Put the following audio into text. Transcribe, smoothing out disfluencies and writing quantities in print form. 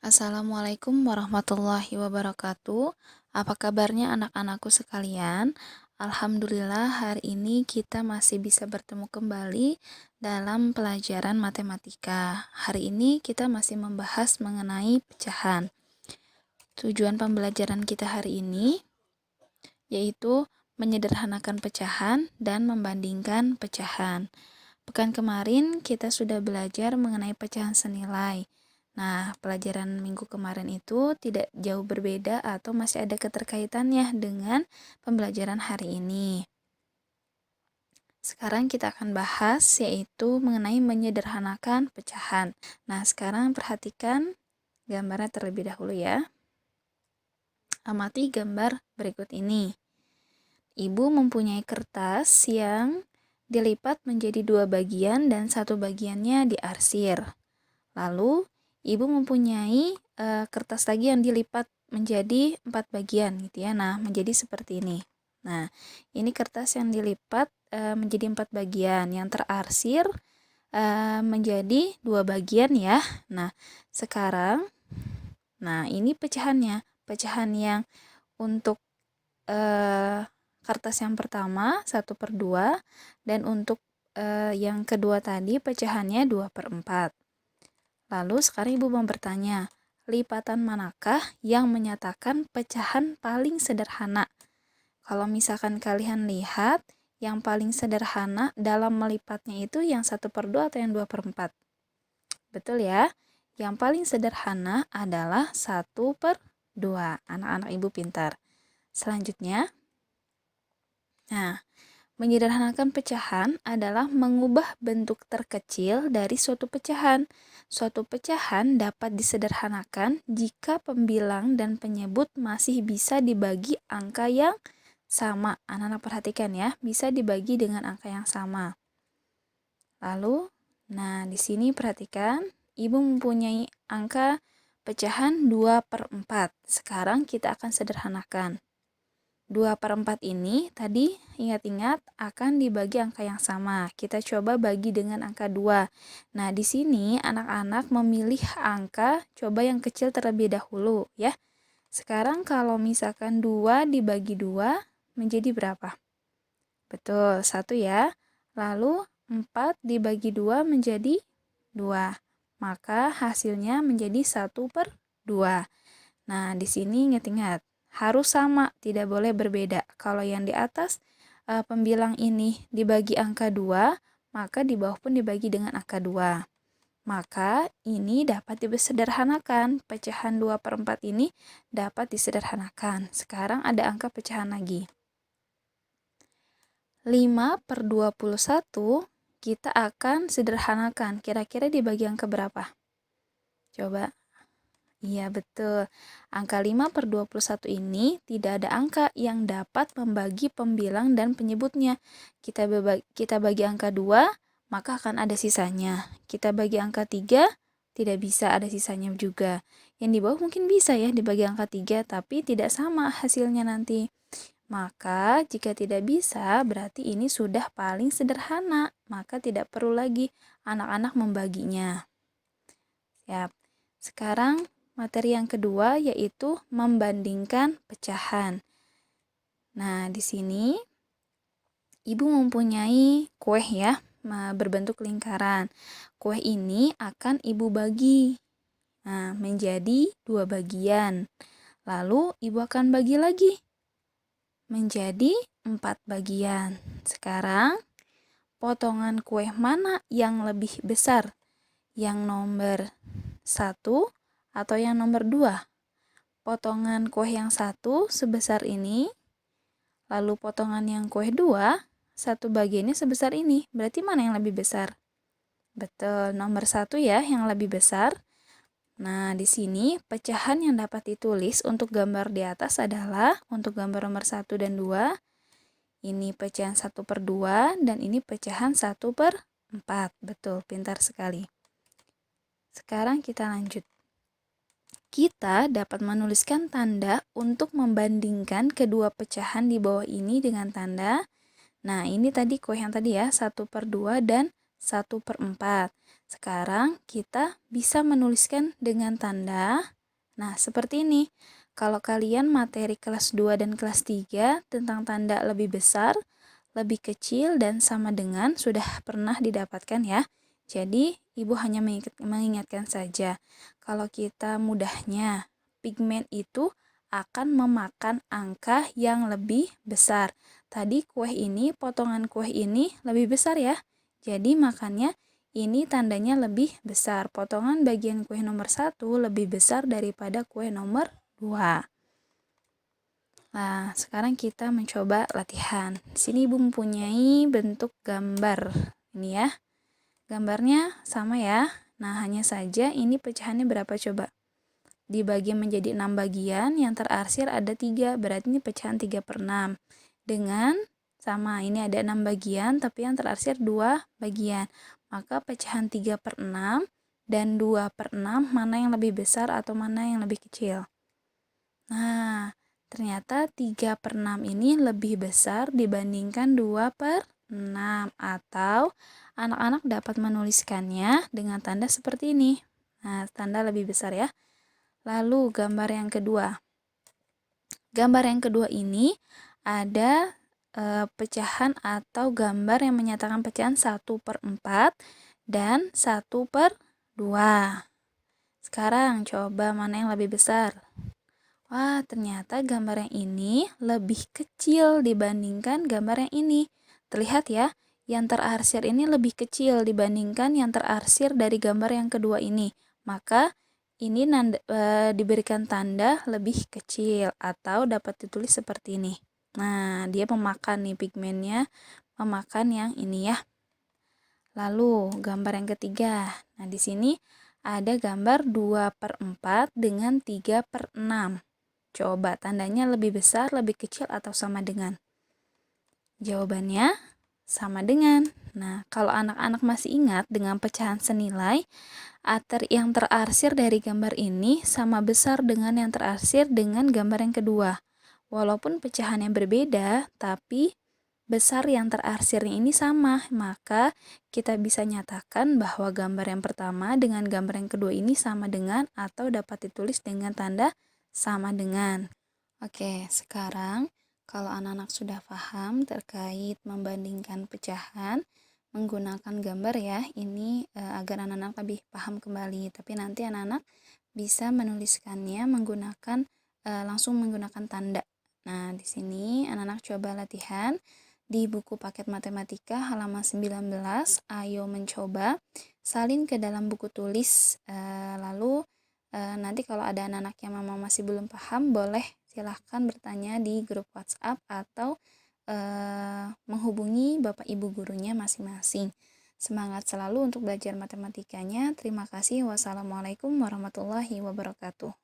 Assalamualaikum warahmatullahi wabarakatuh. Apa kabarnya anak-anakku sekalian? Alhamdulillah hari ini kita masih bisa bertemu kembali dalam pelajaran matematika. Hari ini kita masih membahas mengenai pecahan. Tujuan pembelajaran kita hari ini yaitu menyederhanakan pecahan dan membandingkan pecahan. Pekan kemarin kita sudah belajar mengenai pecahan senilai. Nah, pelajaran minggu kemarin itu tidak jauh berbeda atau masih ada keterkaitannya dengan pembelajaran hari ini. Sekarang kita akan bahas yaitu mengenai menyederhanakan pecahan. Nah, sekarang perhatikan gambarnya terlebih dahulu ya. Amati gambar berikut ini. Ibu mempunyai kertas yang dilipat menjadi 2 bagian dan 1 bagiannya diarsir. Lalu ibu mempunyai kertas lagi yang dilipat menjadi 4 bagian gitu ya. Nah, menjadi seperti ini. Nah, ini kertas yang dilipat menjadi 4 bagian, yang terarsir menjadi 2 bagian ya. Nah, sekarang ini pecahannya. Pecahan yang untuk kertas yang pertama 1/2 dan untuk yang kedua tadi pecahannya 2/4. Lalu sekarang ibu mau bertanya, lipatan manakah yang menyatakan pecahan paling sederhana? Kalau misalkan kalian lihat, yang paling sederhana dalam melipatnya itu yang 1/2 atau yang 2/4? Betul ya? Yang paling sederhana adalah 1/2. Anak-anak ibu pintar. Selanjutnya, menyederhanakan pecahan adalah mengubah bentuk terkecil dari suatu pecahan. Suatu pecahan dapat disederhanakan jika pembilang dan penyebut masih bisa dibagi angka yang sama. Anak-anak perhatikan ya, bisa dibagi dengan angka yang sama. Lalu, di sini perhatikan, ibu mempunyai angka pecahan 2/4. Sekarang kita akan sederhanakan. 2/4 ini tadi ingat-ingat akan dibagi angka yang sama. Kita coba bagi dengan angka 2. Nah, di sini anak-anak memilih angka coba yang kecil terlebih dahulu ya. Sekarang kalau misalkan 2 dibagi 2 menjadi berapa? Betul, 1 ya. Lalu 4 dibagi 2 menjadi 2. Maka hasilnya menjadi 1/2. Nah, di sini ingat-ingat harus sama, tidak boleh berbeda. Kalau yang di atas pembilang ini dibagi angka 2, maka di bawah pun dibagi dengan angka 2. Maka ini dapat disederhanakan. Pecahan 2/4 ini dapat disederhanakan. Sekarang ada angka pecahan lagi. 5/21 kita akan sederhanakan. Kira-kira dibagi angka berapa? Coba. Iya betul, angka 5/21 ini tidak ada angka yang dapat membagi pembilang dan penyebutnya. Kita bagi angka 2, maka akan ada sisanya. Kita bagi angka 3, tidak bisa, ada sisanya juga. Yang di bawah mungkin bisa ya dibagi angka 3, tapi tidak sama hasilnya nanti. Maka jika tidak bisa, berarti ini sudah paling sederhana, maka tidak perlu lagi anak-anak membaginya. Siap. Sekarang materi yang kedua yaitu membandingkan pecahan. Nah, di sini ibu mempunyai kue ya, berbentuk lingkaran. Kue ini akan ibu bagi menjadi 2 bagian. Lalu ibu akan bagi lagi menjadi 4 bagian. Sekarang potongan kue mana yang lebih besar? Yang nomor 1 atau yang nomor 2? Potongan kue yang 1 sebesar ini, lalu potongan yang kue 2, 1 bagiannya sebesar ini. Berarti mana yang lebih besar? Betul, nomor 1 ya yang lebih besar. Nah, di sini pecahan yang dapat ditulis untuk gambar di atas adalah untuk gambar nomor 1 dan 2. Ini pecahan 1/2 dan ini pecahan 1/4. Betul, pintar sekali. Sekarang kita lanjut. Kita dapat menuliskan tanda untuk membandingkan kedua pecahan di bawah ini dengan tanda. Nah, ini tadi kue yang tadi ya, 1/2 dan 1/4. Sekarang kita bisa menuliskan dengan tanda. Nah, seperti ini. Kalau kalian materi kelas 2 dan kelas 3 tentang tanda lebih besar, lebih kecil, dan sama dengan sudah pernah didapatkan ya. Jadi, Ibu hanya mengingatkan saja. Kalau kita mudahnya, pigmen itu akan memakan angka yang lebih besar. Tadi potongan kue ini lebih besar ya. Jadi makanya ini tandanya lebih besar. Potongan bagian kue nomor 1 lebih besar daripada kue nomor 2. Nah, sekarang kita mencoba latihan. Di sini Ibu mempunyai bentuk gambar. Ini ya. Gambarnya sama ya. Nah, hanya saja ini pecahannya berapa coba? Dibagi menjadi 6 bagian, yang terarsir ada 3, berarti ini pecahan 3/6. Dengan sama, ini ada 6 bagian, tapi yang terarsir 2 bagian. Maka pecahan 3/6 dan 2/6 mana yang lebih besar atau mana yang lebih kecil? Nah, ternyata 3/6 ini lebih besar dibandingkan 2/6, atau anak-anak dapat menuliskannya dengan tanda seperti ini. Nah, tanda lebih besar ya. Lalu gambar yang kedua. Gambar yang kedua ini ada pecahan atau gambar yang menyatakan pecahan 1/4 dan 1/2. Sekarang coba mana yang lebih besar? Wah, ternyata gambar yang ini lebih kecil dibandingkan gambar yang ini. Terlihat ya, yang terarsir ini lebih kecil dibandingkan yang terarsir dari gambar yang kedua ini. Maka ini diberikan tanda lebih kecil atau dapat ditulis seperti ini. Nah, dia memakan nih pigmennya, memakan yang ini ya. Lalu gambar yang ketiga. Nah, di sini ada gambar 2/4 dengan 3/6. Coba tandanya lebih besar, lebih kecil, atau sama dengan? Jawabannya sama dengan. Nah, kalau anak-anak masih ingat dengan pecahan senilai, yang terarsir dari gambar ini sama besar dengan yang terarsir dengan gambar yang kedua. Walaupun pecahannya berbeda, tapi besar yang terarsirnya ini sama, maka kita bisa nyatakan bahwa gambar yang pertama dengan gambar yang kedua ini sama dengan atau dapat ditulis dengan tanda sama dengan. Oke, sekarang kalau anak-anak sudah paham terkait membandingkan pecahan menggunakan gambar ya, ini agar anak-anak lebih paham kembali. Tapi nanti anak-anak bisa menuliskannya langsung menggunakan tanda. Nah, di sini anak-anak coba latihan di buku paket matematika halaman 19. Ayo mencoba salin ke dalam buku tulis. Lalu nanti kalau ada anak-anak yang memang masih belum paham, boleh silahkan bertanya di grup WhatsApp atau menghubungi Bapak Ibu gurunya masing-masing. Semangat selalu untuk belajar matematikanya. Terima kasih. Wassalamualaikum warahmatullahi wabarakatuh.